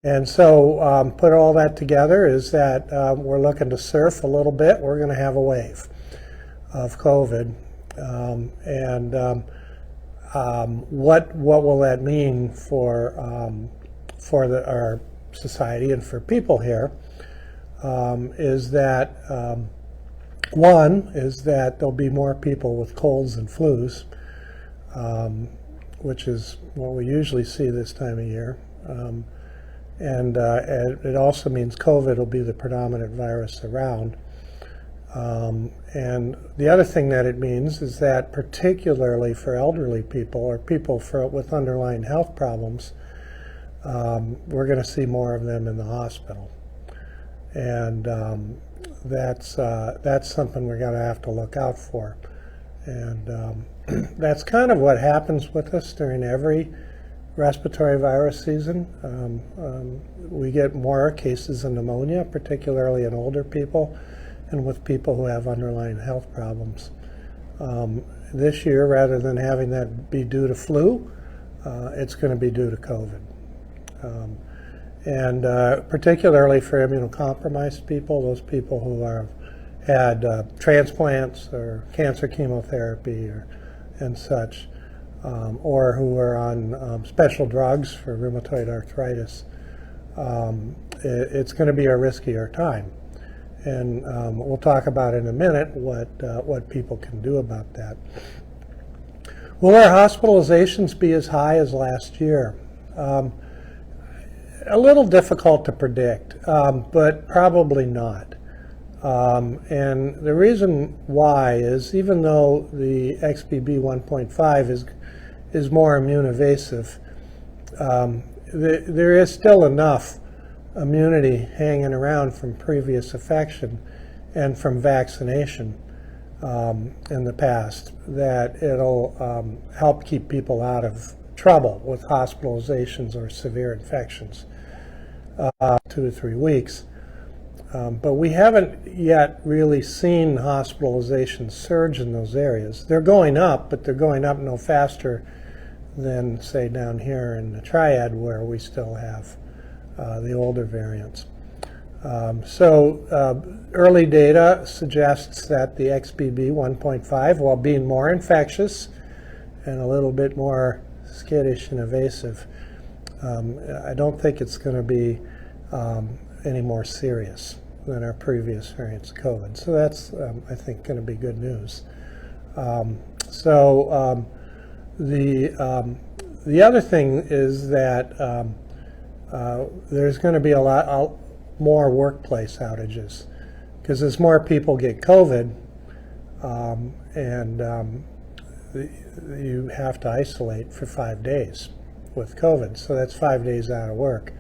And so put all that together is that we're looking to surf a little bit. We're going to have a wave of COVID. What will that mean for our society and for people here is that one is that there'll be more people with colds and flus, which is what we usually see this time of year. And it also means COVID will be the predominant virus around. And the other thing that it means is that particularly for elderly people or people with underlying health problems, we're going to see more of them in the hospital. And that's something we're going to have to look out for. And that's kind of what happens with us during every respiratory virus season. We get more cases of pneumonia, particularly in older people and with people who have underlying health problems. This year, rather than having that be due to flu, it's going to be due to COVID. And particularly for immunocompromised people, those people who had transplants or cancer chemotherapy and such, or who are on special drugs for rheumatoid arthritis, it's going to be a riskier time. And we'll talk about in a minute what people can do about that. Will our hospitalizations be as high as last year? A little difficult to predict, but probably not. And the reason why is even though the XBB 1.5 is more immune evasive, there is still enough immunity hanging around from previous infection and from vaccination in the past that it'll help keep people out of trouble with hospitalizations or severe infections 2 to 3 weeks. But we haven't yet really seen hospitalizations surge in those areas. They're going up, but they're going up no faster than, say, down here in the Triad where we still have the older variants. Early data suggests that the XBB 1.5, while being more infectious and a little bit more skittish and evasive, I don't think it's going to be any more serious than our previous variants of COVID. So that's, I think, going to be good news. The other thing is that there's going to be a lot more workplace outages because as more people get COVID you have to isolate for 5 days with COVID. So that's 5 days out of work.